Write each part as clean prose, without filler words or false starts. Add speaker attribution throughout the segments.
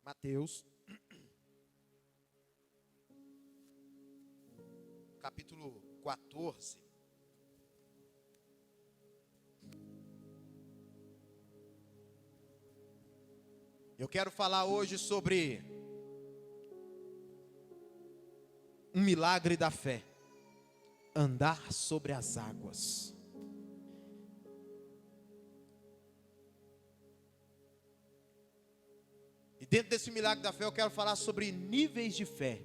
Speaker 1: Mateus, capítulo 14. Eu quero falar hoje sobre um milagre da fé. Andar sobre as águas. E dentro desse milagre da fé eu quero falar sobre níveis de fé.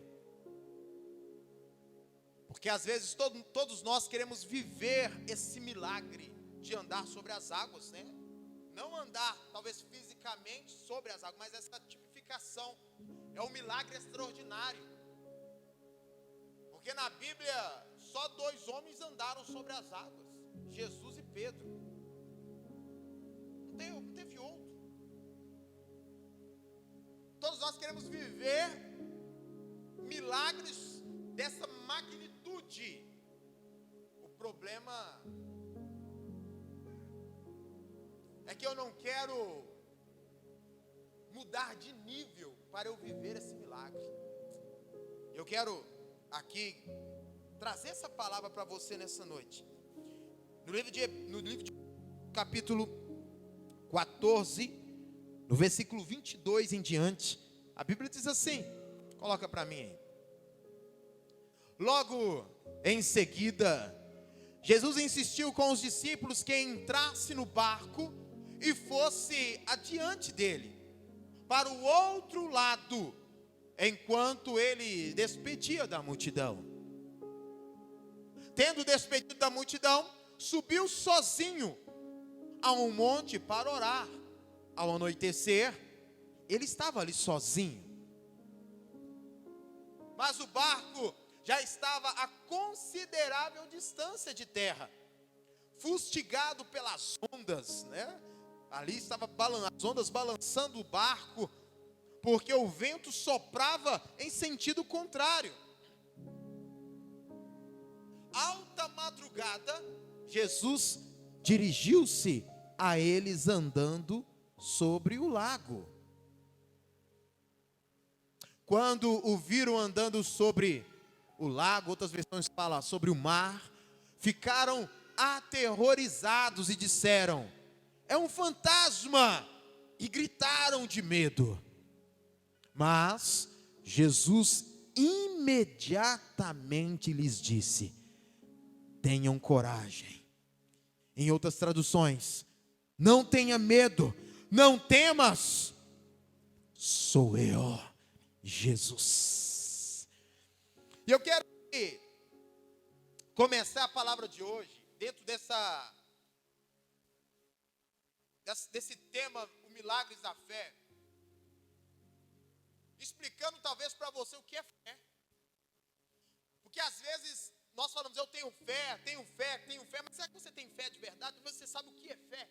Speaker 1: Porque às vezes todos nós queremos viver esse milagre de andar sobre as águas, né? Não andar, talvez fisicamente, sobre as águas, mas essa tipificação é um milagre extraordinário. Porque na Bíblia, só 2 homens andaram sobre as águas, Jesus e Pedro. Não teve outro. Todos nós queremos viver milagres dessa magnitude. O problema é que eu não quero mudar de nível para eu viver esse milagre. Eu quero aqui trazer essa palavra para você nessa noite. No livro de capítulo 14, no versículo 22 em diante, a Bíblia diz assim, coloca para mim aí. Logo em seguida, Jesus insistiu com os discípulos que entrasse no barco e fosse adiante dele, para o outro lado, enquanto ele despedia da multidão. Tendo despedido da multidão, subiu sozinho a um monte para orar. Ao anoitecer, ele estava ali sozinho. Mas o barco já estava a considerável distância de terra, fustigado pelas ondas, né? Ali estava as ondas balançando o barco, porque o vento soprava em sentido contrário. Alta madrugada, Jesus dirigiu-se a eles andando sobre o lago. Quando o viram andando sobre o lago, outras versões falam sobre o mar, ficaram aterrorizados e disseram: é um fantasma! E gritaram de medo. Mas Jesus imediatamente lhes disse: tenham coragem. Em outras traduções, não tenha medo, não temas, sou eu, Jesus. E eu quero começar a palavra de hoje dentro desse tema, o milagres da fé, explicando talvez para você o que é fé. Porque às vezes nós falamos, eu tenho fé, mas será que você tem fé de verdade? Você sabe o que é fé?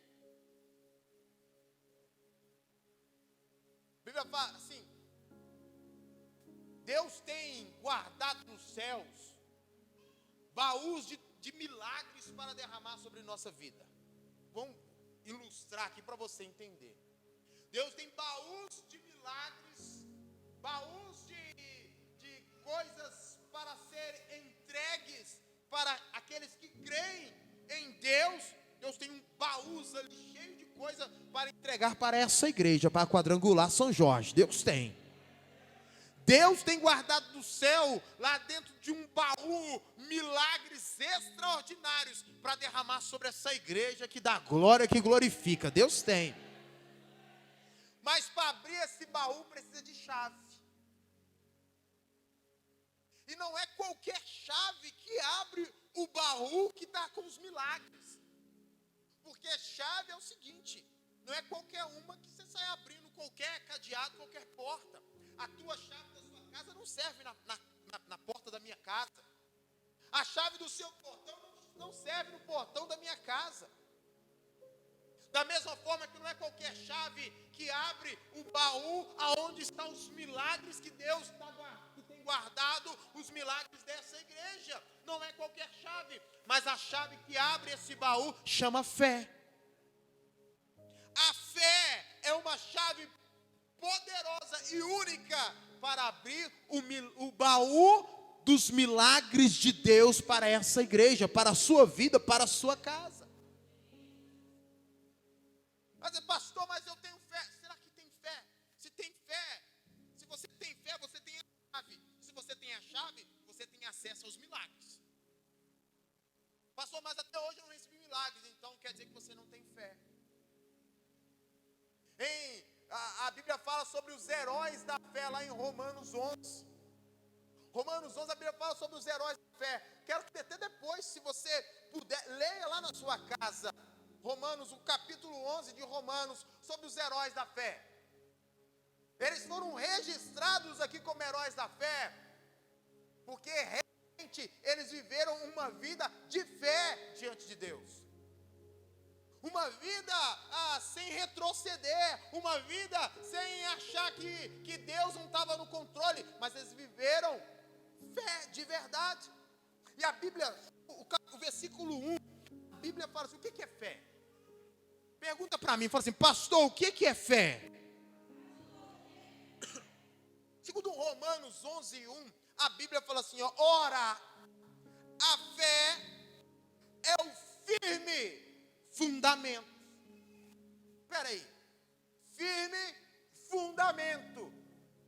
Speaker 1: A Bíblia fala assim, Deus tem guardado nos céus baús de milagres para derramar sobre nossa vida. Vamos ilustrar aqui para você entender. Deus tem baús de milagres, baús de coisas para serem entregues para aqueles que creem em Deus. Deus tem um baús ali cheio de coisa para entregar para essa igreja, para a Quadrangular São Jorge. Deus tem guardado do céu, lá dentro de um baú, milagres extraordinários para derramar sobre essa igreja que dá glória, que glorifica. Deus tem. Mas para abrir esse baú precisa de chave. E não é qualquer chave que abre o baú que está com os milagres. Porque chave é o seguinte, não é qualquer uma que você sai abrindo qualquer cadeado, qualquer porta. A tua chave da sua casa não serve na porta da minha casa. A chave do seu portão não serve no portão da minha casa. Da mesma forma que não é qualquer chave que abre o baú aonde estão os milagres que Deus que tem guardado, os milagres dessa igreja. Não é qualquer chave, mas a chave que abre esse baú chama fé. A fé é uma chave poderosa e única para abrir o baú dos milagres de Deus para essa igreja, para a sua vida, para a sua casa. Mas pastor, mas eu tenho fé. Será que tem fé? Se tem fé, se você tem fé, você tem a chave. Se você tem a chave, você tem acesso aos milagres. Pastor, mas até hoje eu não recebi milagres, então quer dizer que você não tem fé. A Bíblia fala sobre os heróis da fé lá em Romanos 11. Romanos 11, a Bíblia fala sobre os heróis da fé. Quero que até depois, se você puder, leia lá na sua casa, Romanos, o capítulo 11 de Romanos, sobre os heróis da fé. Eles foram registrados aqui como heróis da fé, porque realmente eles viveram uma vida de fé diante de Deus. Uma vida sem retroceder, uma vida sem achar que Deus não estava no controle, mas eles viveram fé de verdade. E a Bíblia, o versículo 1, a Bíblia fala assim, o que é fé? Pergunta para mim, fala assim, pastor, o que é fé? Segundo Romanos 11:1, a Bíblia fala assim, ó, ora, a fé é o firme fundamento. Espera aí. Firme fundamento.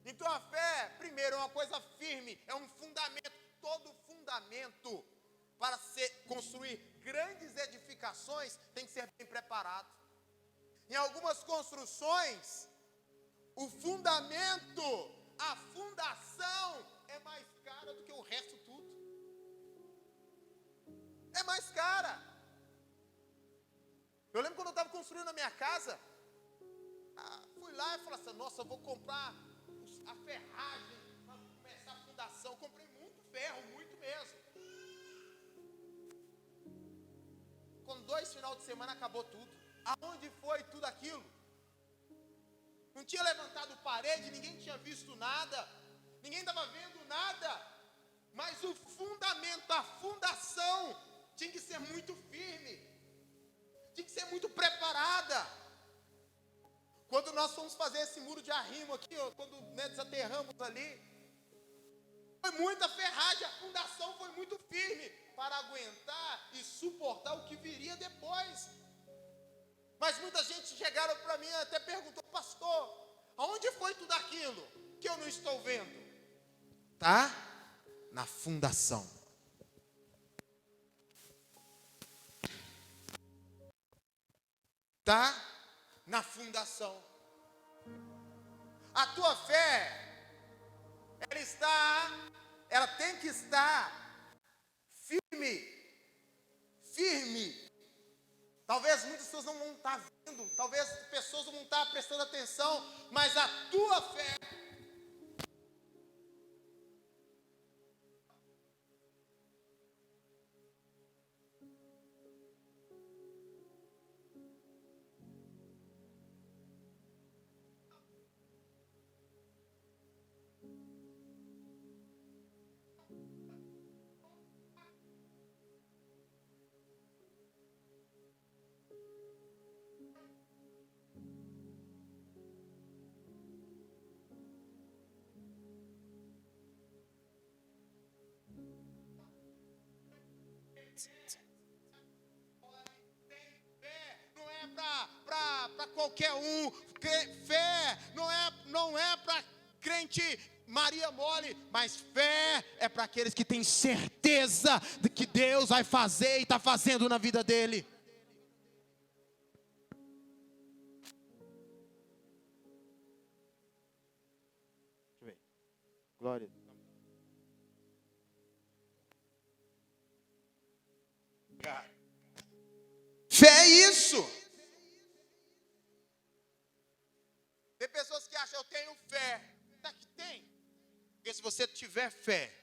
Speaker 1: Então a fé, primeiro, é uma coisa firme, é um fundamento. Todo fundamento para construir grandes edificações tem que ser bem preparado. Em algumas construções, o fundamento, a fundação é mais cara do que o resto tudo. É mais cara. Eu lembro quando eu estava construindo a minha casa, fui lá e falei assim, nossa, eu vou comprar a ferragem para começar a fundação. Eu comprei muito ferro, muito mesmo. Com 2 finais de semana acabou tudo. Aonde foi tudo aquilo? Não tinha levantado parede, ninguém tinha visto nada, ninguém estava vendo nada. Mas o fundamento, a fundação, tinha que ser muito firme, tinha que ser muito preparada. Quando nós fomos fazer esse muro de arrimo aqui, quando desaterramos ali, foi muita ferragem, a fundação foi muito firme para aguentar e suportar o que viria depois. Mas muita gente chegaram para mim e até perguntou, pastor, aonde foi tudo aquilo que eu não estou vendo? Tá na fundação. Tá na fundação. A tua fé, ela tem que estar firme. Talvez muitas pessoas não vão estar vendo, talvez pessoas não vão estar prestando atenção, mas a tua fé não é para qualquer um. Fé não é para crente Maria mole, mas fé é para aqueles que têm certeza de que Deus vai fazer e está fazendo na vida dele. Deixa eu ver. Glória. Fé é isso. Tem pessoas que acham, eu tenho fé. Tá que tem. Porque se você tiver fé,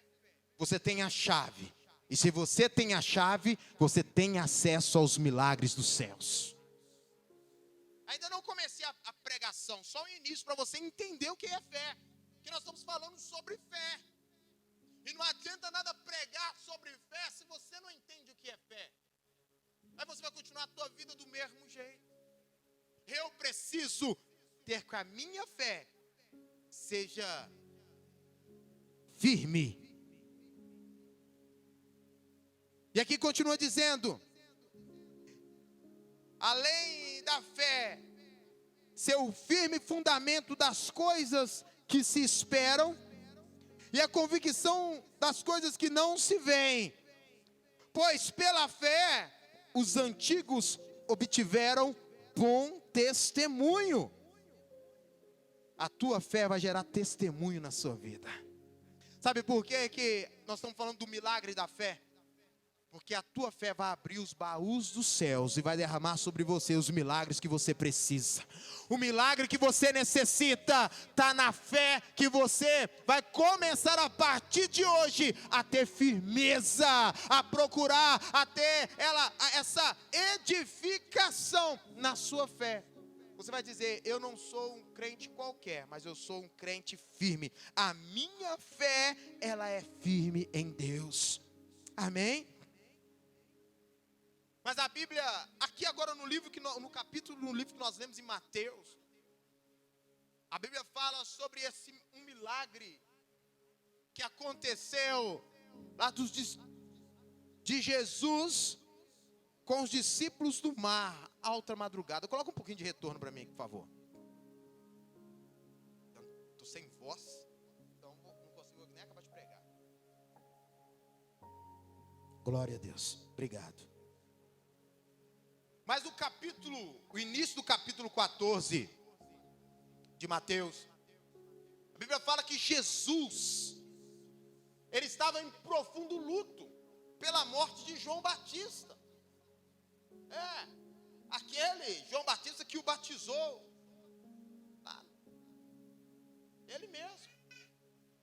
Speaker 1: você tem a chave. E se você tem a chave, você tem acesso aos milagres dos céus. Ainda não comecei a pregação, só o início para você entender o que é fé. Porque nós estamos falando sobre fé. E não adianta nada pregar sobre fé se você não entende o que é fé. Aí você vai continuar a tua vida do mesmo jeito. Eu preciso ter com a minha fé seja firme. E aqui continua dizendo: além da fé ser o firme fundamento das coisas que se esperam e a convicção das coisas que não se veem, pois pela fé os antigos obtiveram bom testemunho. A tua fé vai gerar testemunho na sua vida. Sabe por quê que nós estamos falando do milagre da fé? Porque a tua fé vai abrir os baús dos céus e vai derramar sobre você os milagres que você precisa. O milagre que você necessita está na fé que você vai começar a partir de hoje a ter firmeza, a procurar, a ter essa edificação na sua fé. Você vai dizer: eu não sou um crente qualquer, mas eu sou um crente firme. A minha fé, ela é firme em Deus. Amém? Mas a Bíblia, aqui agora no livro no livro que nós lemos em Mateus, a Bíblia fala sobre um milagre que aconteceu lá de Jesus com os discípulos do mar, alta madrugada. Coloca um pouquinho de retorno para mim, por favor. Estou sem voz, então não consigo nem acabar de pregar. Glória a Deus, obrigado. Mas o início do capítulo 14 de Mateus, a Bíblia fala que Jesus, ele estava em profundo luto pela morte de João Batista. Aquele João Batista que o batizou. Ele mesmo.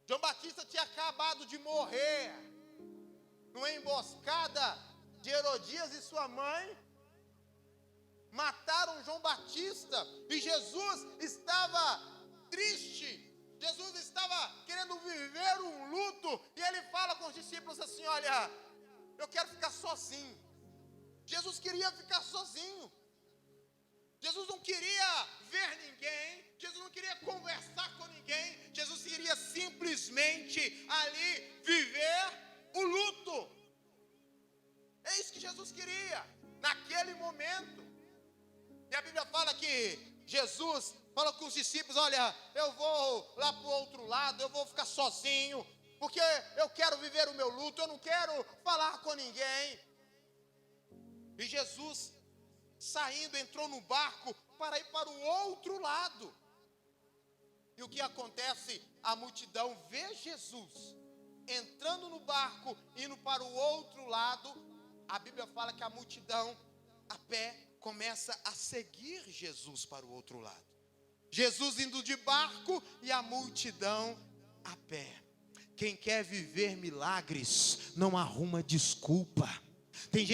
Speaker 1: João Batista tinha acabado de morrer numa emboscada de Herodias e sua mãe. Mataram João Batista e Jesus estava triste. Jesus estava querendo viver um luto. E ele fala com os discípulos assim: olha, eu quero ficar sozinho. Jesus queria ficar sozinho. Jesus não queria ver ninguém. Jesus não queria conversar com ninguém. Jesus queria simplesmente ali viver o luto. É isso que Jesus queria naquele momento. E a Bíblia fala que Jesus fala com os discípulos: olha, eu vou lá para o outro lado, eu vou ficar sozinho, porque eu quero viver o meu luto, eu não quero falar com ninguém. E Jesus, saindo, entrou no barco para ir para o outro lado. E o que acontece? A multidão vê Jesus entrando no barco, indo para o outro lado. A Bíblia fala que a multidão, a pé, começa a seguir Jesus para o outro lado. Jesus indo de barco e a multidão a pé. Quem quer viver milagres não arruma desculpa.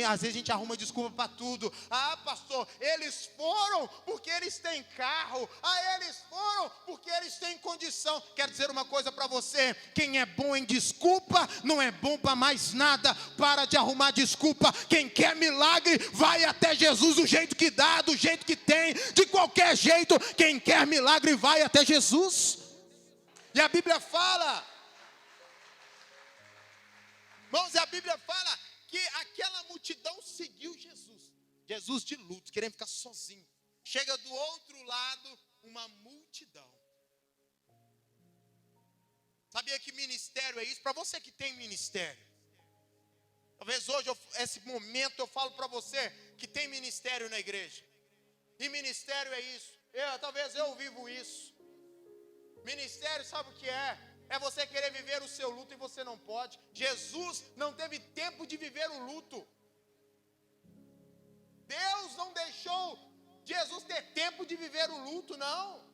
Speaker 1: Às vezes a gente arruma desculpa para tudo. Ah, pastor, eles foram porque eles têm carro. Ah, eles foram porque eles têm condição. Quero dizer uma coisa para você: quem é bom em desculpa não é bom para mais nada. Para de arrumar desculpa. Quem quer milagre vai até Jesus do jeito que dá, do jeito que tem, de qualquer jeito. Quem quer milagre vai até Jesus. E a Bíblia fala, irmãos, a Bíblia fala que aquela multidão seguiu Jesus. Jesus de luto, querendo ficar sozinho. Chega do outro lado uma multidão. Sabia que ministério é isso? Para você que tem ministério. Talvez hoje, esse momento, eu falo para você que tem ministério na igreja. E ministério é isso. Talvez eu vivo isso. Ministério, sabe o que é? É você querer viver o seu luto e você não pode. Jesus não teve tempo de viver o luto. Deus não deixou Jesus ter tempo de viver o luto, não.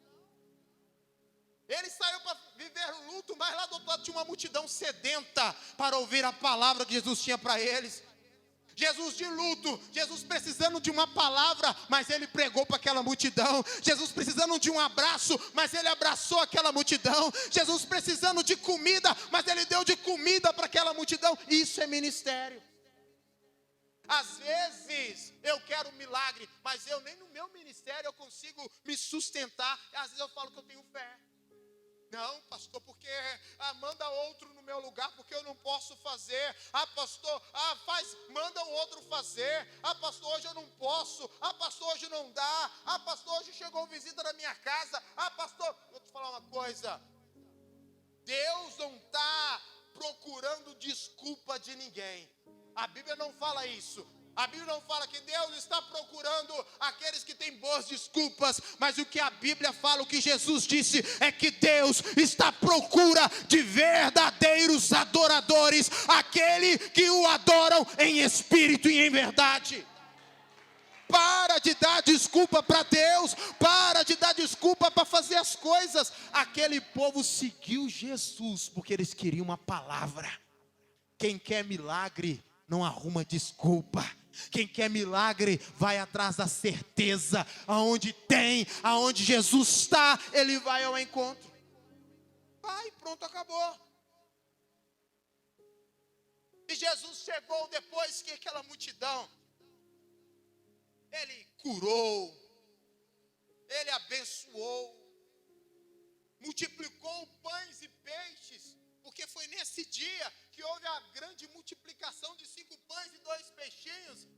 Speaker 1: Ele saiu para viver o luto, mas lá do outro lado tinha uma multidão sedenta para ouvir a palavra que Jesus tinha para eles. Jesus de luto, Jesus precisando de uma palavra, mas ele pregou para aquela multidão. Jesus precisando de um abraço, mas ele abraçou aquela multidão. Jesus precisando de comida, mas ele deu de comida para aquela multidão. Isso é ministério. Às vezes eu quero um milagre, mas eu nem no meu ministério eu consigo me sustentar. Às vezes eu falo que eu tenho fé. Não, pastor, porque manda outro no meu lugar, porque eu não posso fazer. Pastor, manda o outro fazer. Pastor, hoje eu não posso. Pastor, hoje não dá. Pastor, hoje chegou visita na minha casa. Pastor, vou te falar uma coisa. Deus não está procurando desculpa de ninguém. A Bíblia não fala isso. A Bíblia não fala que Deus está procurando aqueles que têm boas desculpas, mas o que a Bíblia fala, o que Jesus disse, é que Deus está à procura de verdadeiros adoradores, aquele que o adoram em espírito e em verdade. Para de dar desculpa para Deus, para de dar desculpa para fazer as coisas. Aquele povo seguiu Jesus porque eles queriam uma palavra. Quem quer milagre não arruma desculpa. Quem quer milagre vai atrás da certeza. Aonde Jesus está, ele vai ao encontro. Vai, pronto, acabou. E Jesus chegou depois que aquela multidão, ele curou, ele abençoou, multiplicou pães e peixes, porque foi nesse dia que houve a grande multiplicação de 5 pães e 2 peixinhos.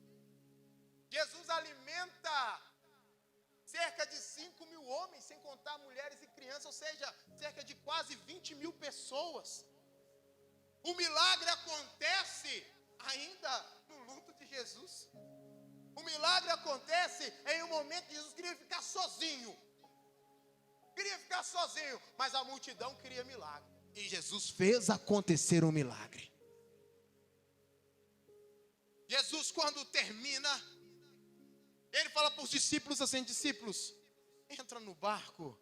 Speaker 1: Jesus alimenta cerca de 5.000 homens, sem contar mulheres e crianças, ou seja, cerca de quase 20.000 pessoas. O milagre acontece ainda no luto de Jesus. O milagre acontece em um momento que Jesus queria ficar sozinho. Mas a multidão queria milagre. E Jesus fez acontecer um milagre. Jesus, quando termina, ele fala para os discípulos assim: discípulos, entra no barco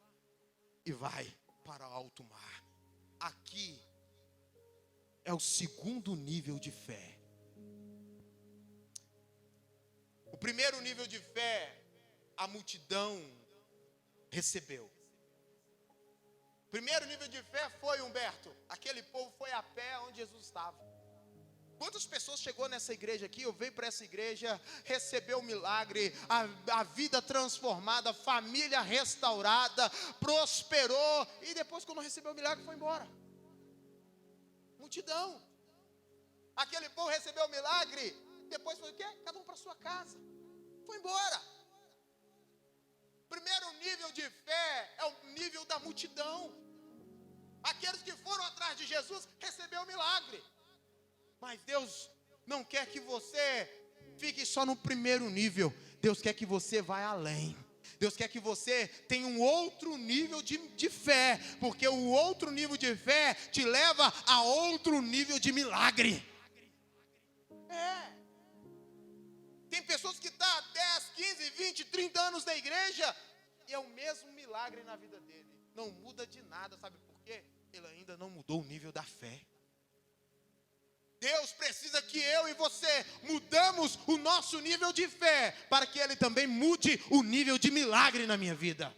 Speaker 1: e vai para alto mar. Aqui é o segundo nível de fé. O primeiro nível de fé, a multidão recebeu. O primeiro nível de fé foi, Humberto, aquele povo foi a pé onde Jesus estava. Quantas pessoas chegou nessa igreja aqui, ou veio para essa igreja, recebeu o milagre, a vida transformada, família restaurada, prosperou, e depois quando recebeu o milagre foi embora. Multidão. Aquele povo recebeu o milagre, depois foi o quê? Cada um para sua casa. Foi embora. Primeiro nível de fé é o nível da multidão. Aqueles que foram atrás de Jesus receberam o milagre. Mas Deus não quer que você fique só no primeiro nível. Deus quer que você vá além. Deus quer que você tenha um outro nível de fé. Porque o outro nível de fé te leva a outro nível de milagre. Tem pessoas que estão há 10, 15, 20, 30 anos na igreja e é o mesmo milagre na vida dele. Não muda de nada, sabe por quê? Ele ainda não mudou o nível da fé. Deus precisa que eu e você mudamos o nosso nível de fé para que Ele também mude o nível de milagre na minha vida.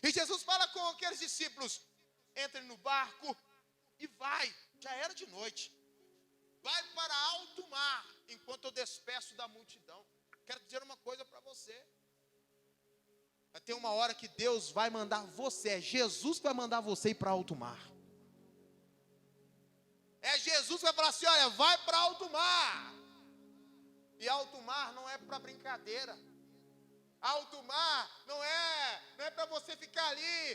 Speaker 1: E Jesus fala com aqueles discípulos: entrem no barco e vai. Já era de noite. Vai para alto mar, enquanto eu despeço da multidão. Quero dizer uma coisa para você. Vai ter uma hora que Deus vai mandar você, é Jesus que vai mandar você ir para alto mar. É Jesus que vai falar assim: olha, vai para alto mar. E alto mar não é para brincadeira. Alto mar não é para você ficar ali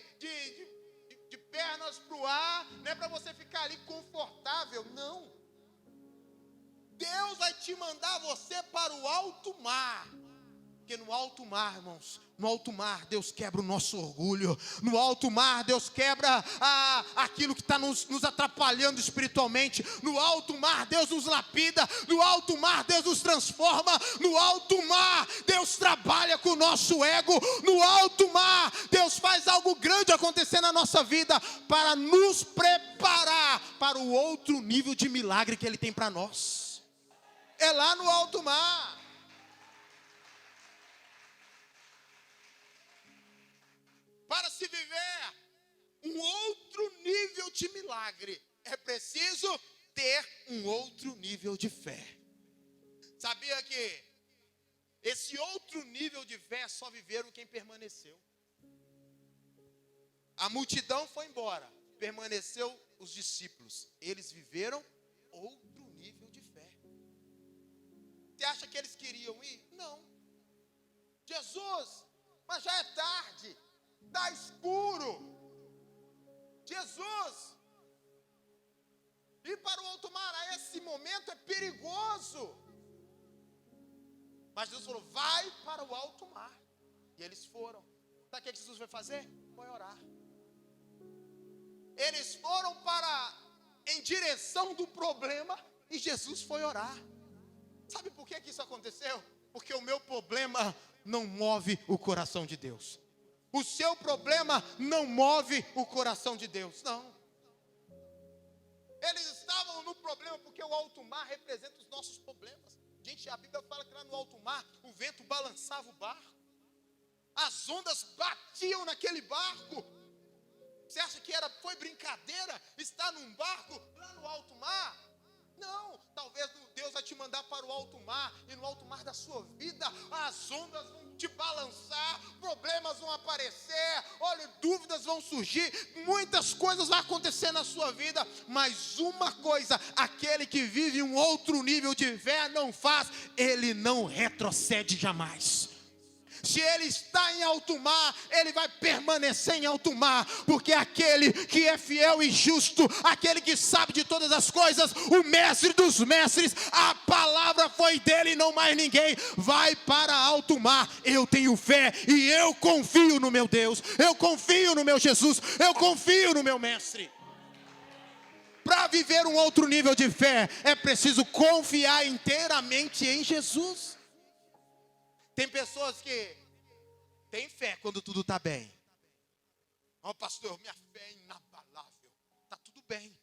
Speaker 1: de pernas para o ar, não é para você ficar ali confortável, não. Deus vai te mandar você para o alto mar. Porque no alto mar, irmãos, no alto mar Deus quebra o nosso orgulho. No alto mar Deus quebra aquilo que está nos atrapalhando espiritualmente. No alto mar Deus nos lapida. No alto mar Deus nos transforma. No alto mar Deus trabalha com o nosso ego. No alto mar Deus faz algo grande acontecer na nossa vida para nos preparar para o outro nível de milagre que Ele tem para nós. É lá no alto mar. Para se viver um outro nível de milagre, é preciso ter um outro nível de fé. Sabia que esse outro nível de fé só viveram quem permaneceu? A multidão foi embora, permaneceu os discípulos. Eles viveram outro nível de fé. Você acha que eles queriam ir? Não. Jesus, mas já é tarde, está escuro. Jesus, ir para o alto mar a esse momento é perigoso. Mas Jesus falou, vai para o alto mar. E eles foram. Sabe o que Jesus foi fazer? Foi orar. Eles foram em direção do problema e Jesus foi orar. Sabe por que isso aconteceu? Porque o meu problema não move o coração de Deus. O seu problema não move o coração de Deus, não. Eles estavam no problema porque o alto mar representa os nossos problemas. Gente, a Bíblia fala que lá no alto mar o vento balançava o barco. As ondas batiam naquele barco. Você acha que foi brincadeira estar num barco lá no alto mar? Não, talvez Deus vai te mandar para o alto mar, e no alto mar da sua vida, as ondas vão te balançar, problemas vão aparecer, olha, dúvidas vão surgir, muitas coisas vão acontecer na sua vida, mas uma coisa, aquele que vive um outro nível de fé não faz, ele não retrocede jamais. Se ele está em alto mar, ele vai permanecer em alto mar, porque aquele que é fiel e justo, aquele que sabe de todas as coisas, o mestre dos mestres, a palavra foi dele e não mais ninguém, vai para alto mar. Eu tenho fé e eu confio no meu Deus, eu confio no meu Jesus, eu confio no meu mestre. Para viver um outro nível de fé, é preciso confiar inteiramente em Jesus. Tem pessoas que têm fé quando tudo está bem. Ó, pastor, minha fé é inabalável. Está tudo bem.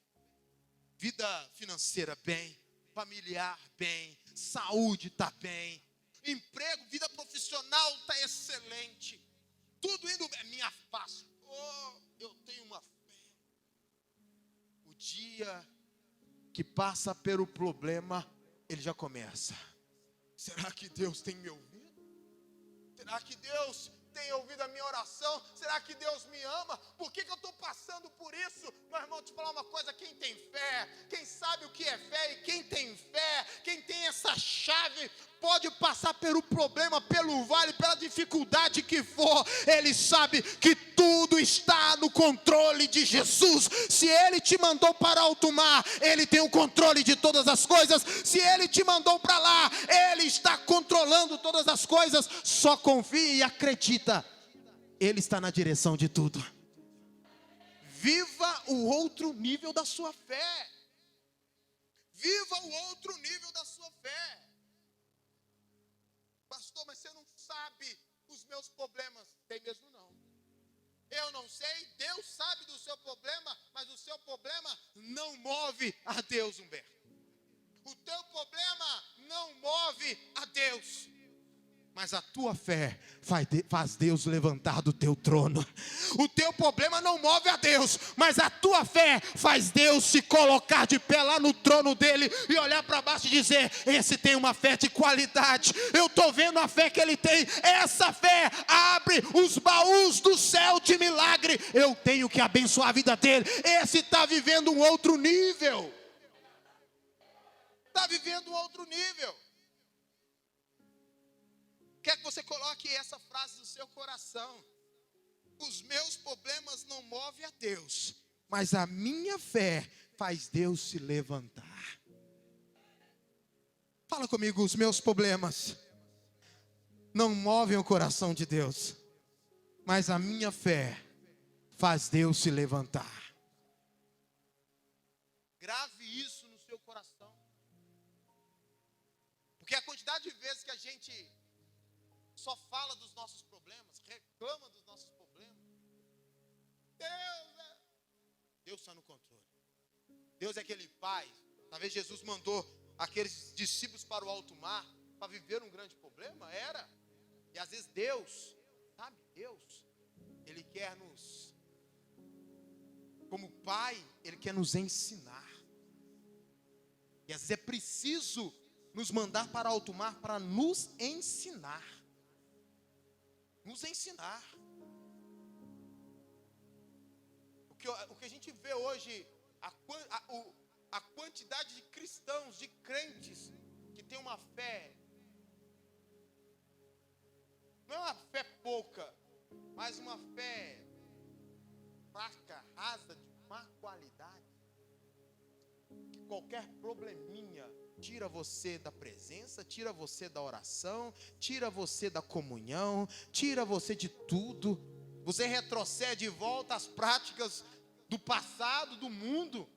Speaker 1: Vida financeira bem, familiar bem, saúde está bem, emprego, vida profissional está excelente. Tudo indo bem. Minha pastor, eu tenho uma fé. O dia que passa pelo problema, ele já começa. Será que Deus tem me ouvido? Será que Deus tem ouvido a minha oração? Será que Deus me ama? Por que eu estou passando por isso? Meu irmão, te falar uma coisa, quem tem fé, quem sabe o que é fé, e quem tem fé, quem tem essa chave, pode passar pelo problema, pelo vale, pela dificuldade que for, ele sabe que tudo está no controle de Jesus. Se ele te mandou para alto mar, ele tem o controle de todas as coisas. Se ele te mandou para lá, ele está controlando todas as coisas. Só confie e acredita, ele está na direção de tudo. Viva o outro nível da sua fé. Viva o outro nível da sua fé. Pastor, mas você não sabe os meus problemas. Tem mesmo não. Eu não sei, Deus sabe do seu problema, mas o seu problema não move a Deus, Humberto. O teu problema não move a Deus. Mas a tua fé faz Deus levantar do teu trono. O teu problema não move a Deus, mas a tua fé faz Deus se colocar de pé lá no trono dele e olhar para baixo e dizer: esse tem uma fé de qualidade. Eu estou vendo a fé que ele tem. Essa fé abre os baús do céu de milagre. Eu tenho que abençoar a vida dele. Esse está vivendo um outro nível. Está vivendo um outro nível. Quer que você coloque essa frase no seu coração: os meus problemas não movem a Deus, mas a minha fé faz Deus se levantar. Fala comigo: os meus problemas não movem o coração de Deus, mas a minha fé faz Deus se levantar. Grave isso no seu coração, porque a quantidade de vezes que a gente só fala dos nossos problemas, reclama dos nossos problemas. Deus está no controle. Deus é aquele pai. Talvez Jesus mandou aqueles discípulos para o alto mar para viver um grande problema, era. E às vezes Deus, sabe, Deus, ele quer nos, como pai, ele quer nos ensinar. E às vezes é preciso nos mandar para alto mar para nos ensinar. Nos ensinar. o que a gente vê hoje, a quantidade de cristãos, de crentes, que tem uma fé, não é uma fé pouca, mas uma fé fraca, rasa, de má qualidade, que qualquer probleminha tira você da presença, tira você da oração, tira você da comunhão, tira você de tudo. Você retrocede de volta às práticas do passado, do mundo.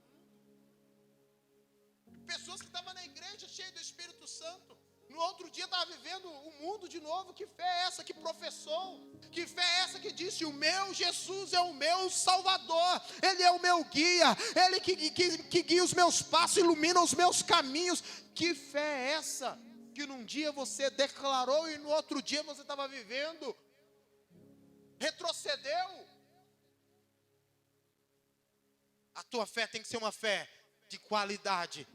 Speaker 1: Pessoas que estavam na igreja cheias do Espírito Santo, no outro dia estavam vivendo o mundo de novo. Que fé é essa que professou? Que fé é essa que disse: o meu Jesus é o meu Salvador, Ele é o meu guia, Ele que guia os meus passos, ilumina os meus caminhos. Que fé é essa que num dia você declarou e no outro dia você estava vivendo? Retrocedeu. A tua fé tem que ser uma fé de qualidade,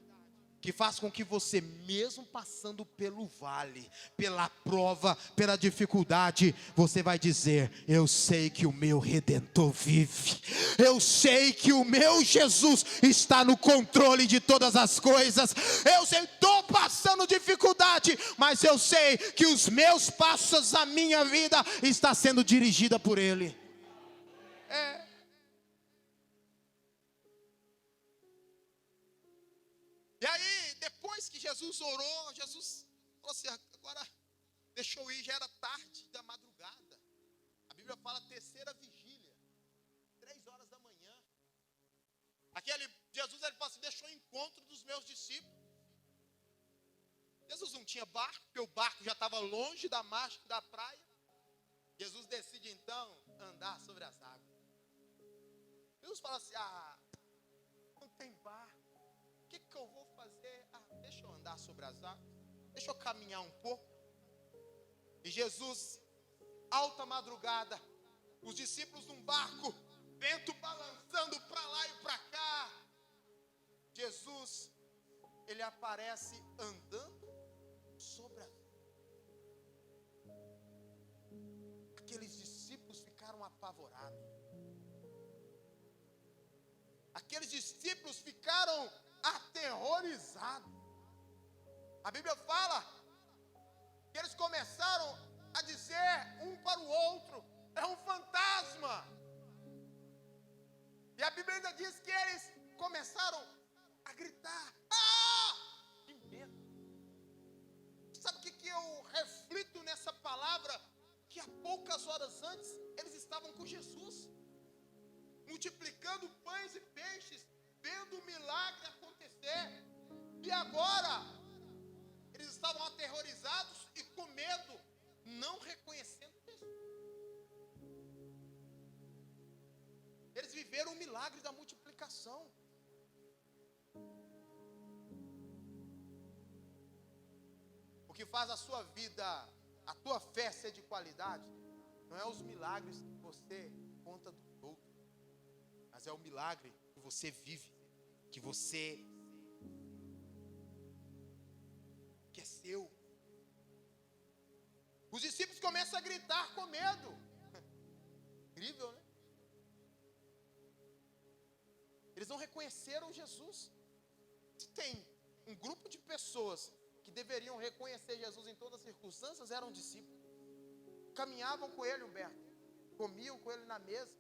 Speaker 1: que faz com que você, mesmo passando pelo vale, pela prova, pela dificuldade, você vai dizer: eu sei que o meu Redentor vive, eu sei que o meu Jesus está no controle de todas as coisas. Eu sei, estou passando dificuldade, mas eu sei que os meus passos, a minha vida está sendo dirigida por Ele. E aí, depois que Jesus orou, Jesus falou assim: agora deixa eu ir, já era tarde da madrugada. A Bíblia fala terceira vigília, 3 horas da manhã. Jesus, ele falou assim: deixa eu encontro dos meus discípulos. Jesus não tinha barco, porque o barco já estava longe da margem da praia. Jesus decide então andar sobre as águas. Jesus fala assim: não tem barco. O que eu vou fazer? Deixa eu andar sobre as águas, deixa eu caminhar um pouco. E Jesus, alta madrugada, os discípulos num barco, vento balançando para lá e para cá. Jesus, ele aparece andando sobre as águas. Aqueles discípulos ficaram apavorados. Aqueles discípulos ficaram aterrorizado. A Bíblia fala que eles começaram a dizer um para o outro: é um fantasma. E a Bíblia ainda diz que eles começaram a gritar: que medo. Sabe o que eu reflito nessa palavra? Que há poucas horas antes eles estavam com Jesus, multiplicando pães e peixes, vendo o milagre acontecer. E agora eles estavam aterrorizados e com medo, não reconhecendo Jesus. Eles viveram o milagre da multiplicação. O que faz a sua vida, a tua fé ser de qualidade, não é os milagres que você conta dos outros, mas é o milagre que você vive, que é seu. Os discípulos começam a gritar com medo. Incrível, né? Eles não reconheceram Jesus. Se tem um grupo de pessoas que deveriam reconhecer Jesus em todas as circunstâncias, eram discípulos. Caminhavam com ele, Humberto, comiam com ele na mesa,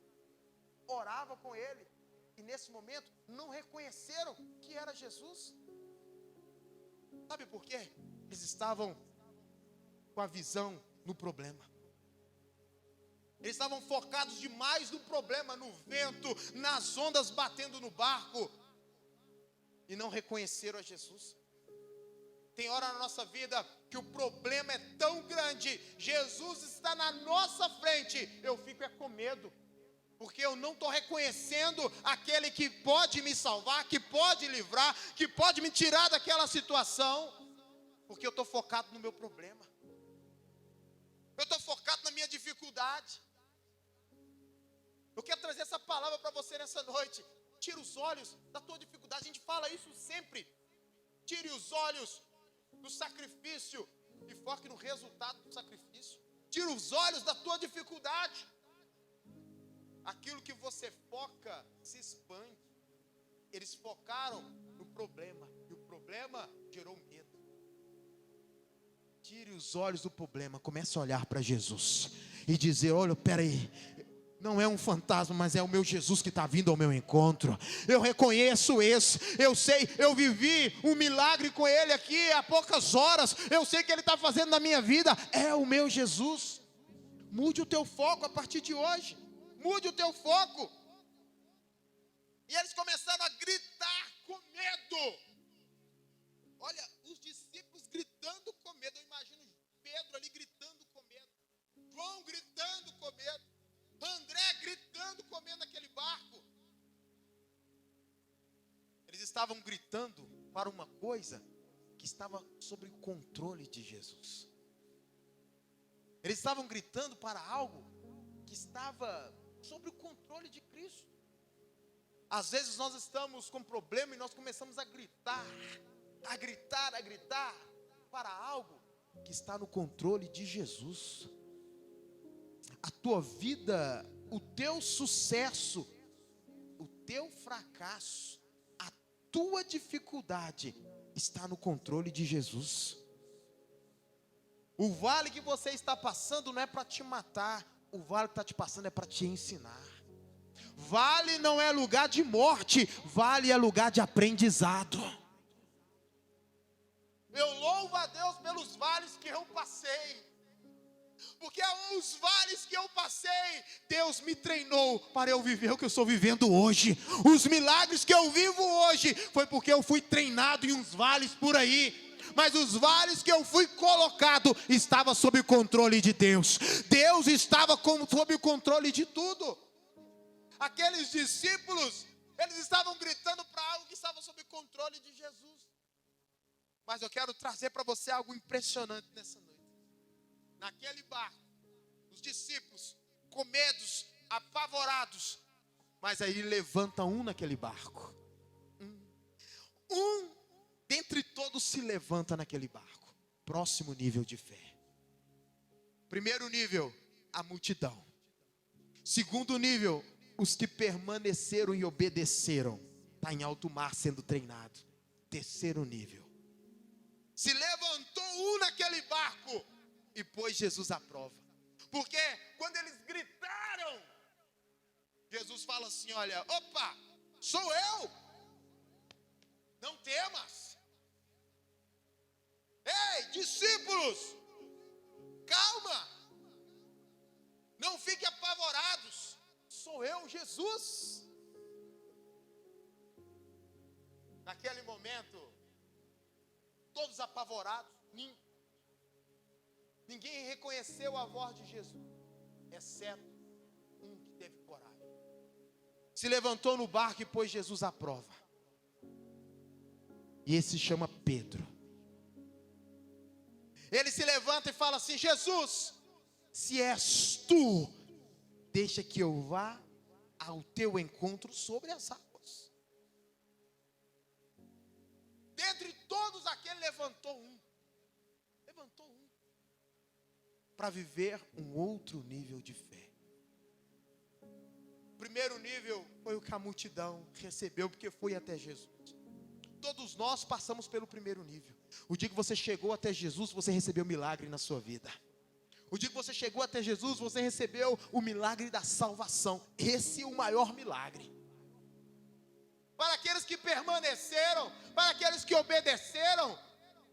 Speaker 1: oravam com ele, e nesse momento não reconheceram que era Jesus. Sabe por quê? Eles estavam com a visão no problema. Eles estavam focados demais no problema, no vento, nas ondas batendo no barco, e não reconheceram a Jesus. Tem hora na nossa vida que o problema é tão grande, Jesus está na nossa frente, eu fico com medo, porque eu não estou reconhecendo aquele que pode me salvar, que pode livrar, que pode me tirar daquela situação, porque eu estou focado no meu problema, eu estou focado na minha dificuldade. Eu quero trazer essa palavra para você nessa noite. Tira os olhos da tua dificuldade. A gente fala isso sempre. Tire os olhos do sacrifício e foque no resultado do sacrifício. Tira os olhos da tua dificuldade. aquilo que você foca se expande. Eles focaram no problema, e o problema gerou medo. Tire os olhos do problema, comece a olhar para Jesus e dizer: olha, peraí, não é um fantasma, mas é o meu Jesus que está vindo ao meu encontro. Eu reconheço isso, eu sei, eu vivi um milagre com Ele aqui há poucas horas. Eu sei que Ele está fazendo na minha vida, é o meu Jesus. Mude o teu foco a partir de hoje, mude o teu foco. E eles começaram a gritar com medo. Olha, os discípulos gritando com medo. Eu imagino Pedro ali gritando com medo, João gritando com medo, André gritando com medo naquele barco. Eles estavam gritando para uma coisa que estava sob o controle de Jesus. Eles estavam gritando para algo que estava sob o controle de Cristo. Às vezes nós estamos com problema e nós começamos a gritar para algo que está no controle de Jesus. A tua vida, o teu sucesso, o teu fracasso, a tua dificuldade está no controle de Jesus. O vale que você está passando não é para te matar, o vale que está te passando é para te ensinar. Vale não é lugar de morte, vale é lugar de aprendizado. Eu louvo a Deus pelos vales que eu passei, porque os vales que eu passei, Deus me treinou para eu viver o que eu estou vivendo hoje. Os milagres que eu vivo hoje, foi porque eu fui treinado em uns vales por aí. Mas os vales que eu fui colocado, estava sob o controle de Deus. Deus estava sob o controle de tudo. Aqueles discípulos, eles estavam gritando para algo que estava sob o controle de Jesus. Mas eu quero trazer para você algo impressionante nessa noite. Naquele barco, os discípulos com medos, apavorados, mas aí levanta um naquele barco. Um dentre todos se levanta naquele barco. Próximo nível de fé. Primeiro nível, a multidão. Segundo nível, os que permaneceram e obedeceram. Está em alto mar sendo treinado. Terceiro nível. Se levantou um naquele barco e pôs Jesus à prova. Porque quando eles gritaram, Jesus fala assim: olha, opa, sou eu. Não temas. Ei, discípulos, calma. Não fiquem apavorados. Sou eu, Jesus. Naquele momento, todos apavorados, ninguém reconheceu a voz de Jesus, exceto um que teve coragem. Se levantou no barco e pôs Jesus à prova. E esse se chama Pedro. Ele se levanta e fala assim: Jesus, se és tu, deixa que eu vá ao teu encontro sobre as águas. Dentre todos aquele levantou um para viver um outro nível de fé. O primeiro nível foi o que a multidão recebeu, porque foi até Jesus. Todos nós passamos pelo primeiro nível. O dia que você chegou até Jesus, você recebeu milagre na sua vida. O dia que você chegou até Jesus, você recebeu o milagre da salvação. Esse é o maior milagre. Para aqueles que permaneceram, para aqueles que obedeceram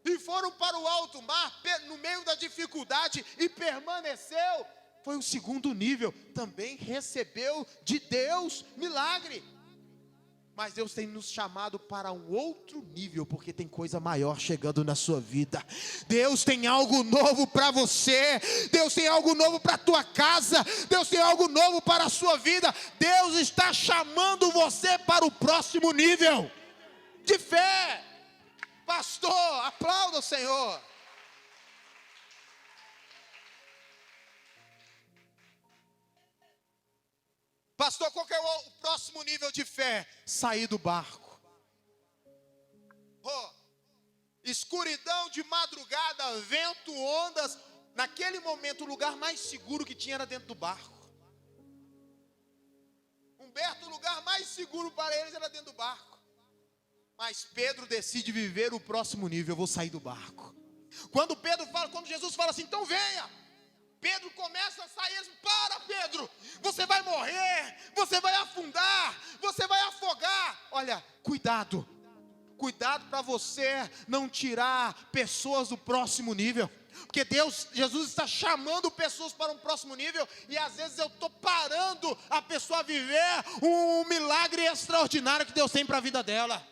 Speaker 1: e foram para o alto mar, no meio da dificuldade, e permaneceu, foi o segundo nível. Também recebeu de Deus milagre. Mas Deus tem nos chamado para um outro nível, porque tem coisa maior chegando na sua vida. Deus tem algo novo para você. Deus tem algo novo para a tua casa. Deus tem algo novo para a sua vida. Deus está chamando você para o próximo nível de fé. Pastor, aplauda o Senhor. Pastor, qual que é o próximo nível de fé? Sair do barco. Escuridão de madrugada, vento, ondas. Naquele momento, o lugar mais seguro que tinha era dentro do barco. mais seguro para eles era dentro do barco. Mas Pedro decide viver o próximo nível. Eu vou sair do barco. Quando Jesus fala assim, então venha, Pedro começa a sair. Para, Pedro, você vai morrer, você vai afundar, você vai afogar. Olha, cuidado para você não tirar pessoas do próximo nível. Porque Jesus está chamando pessoas para um próximo nível, e às vezes eu estou parando a pessoa a viver um milagre extraordinário que Deus tem para a vida dela.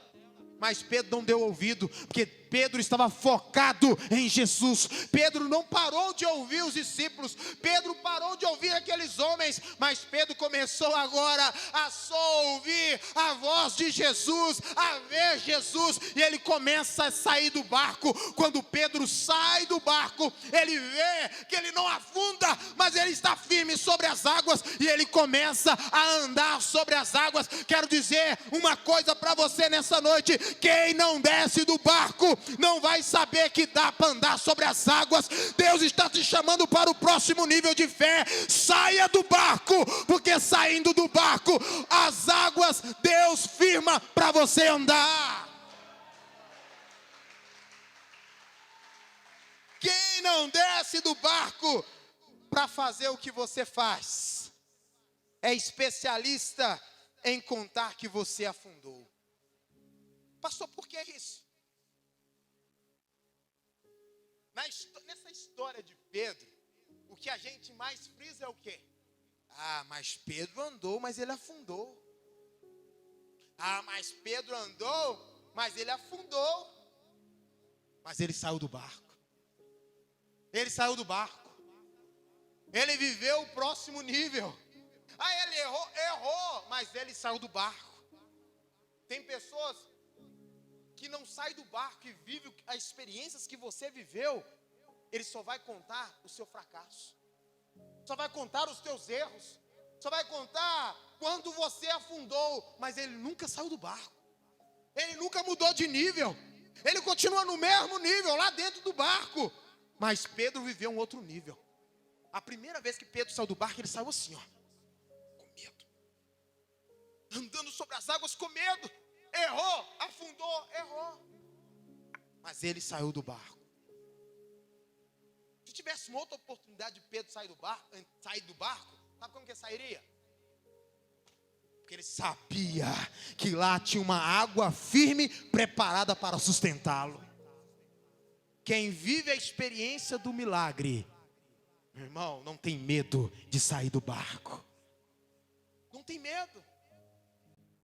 Speaker 1: Mas Pedro não deu ouvido, porque Pedro estava focado em Jesus. Pedro não parou de ouvir os discípulos, Pedro parou de ouvir aqueles homens, mas Pedro começou agora a só ouvir a voz de Jesus, a ver Jesus, e ele começa a sair do barco. Quando Pedro sai do barco, ele vê que ele não afunda, mas ele está firme sobre as águas, e ele começa a andar sobre as águas. Quero dizer uma coisa para você nessa noite: quem não desce do barco não vai saber que dá para andar sobre as águas. Deus está te chamando para o próximo nível de fé. Saia do barco, porque saindo do barco, as águas Deus firma para você andar. Quem não desce do barco para fazer o que você faz é especialista em contar que você afundou. Pastor, por que isso? Nessa história de Pedro, o que a gente mais frisa é o quê? Mas Pedro andou, mas ele afundou. Mas Pedro andou, mas ele afundou. Mas ele saiu do barco. Ele saiu do barco. Ele viveu o próximo nível. Ele errou, mas ele saiu do barco. Tem pessoas que não saem do barco e vivem as experiências que você viveu. Ele só vai contar o seu fracasso, só vai contar os teus erros, só vai contar quando você afundou, mas ele nunca saiu do barco, ele nunca mudou de nível, ele continua no mesmo nível, lá dentro do barco. Mas Pedro viveu um outro nível. A primeira vez que Pedro saiu do barco, ele saiu assim, com medo, andando sobre as águas com medo. Errou, afundou, errou. Mas ele saiu do barco. Se tivesse uma outra oportunidade de Pedro sair do barco, sabe como que ele sairia? Porque ele sabia que lá tinha uma água firme preparada para sustentá-lo. Quem vive a experiência do milagre, meu irmão, não tem medo de sair do barco. Não tem medo.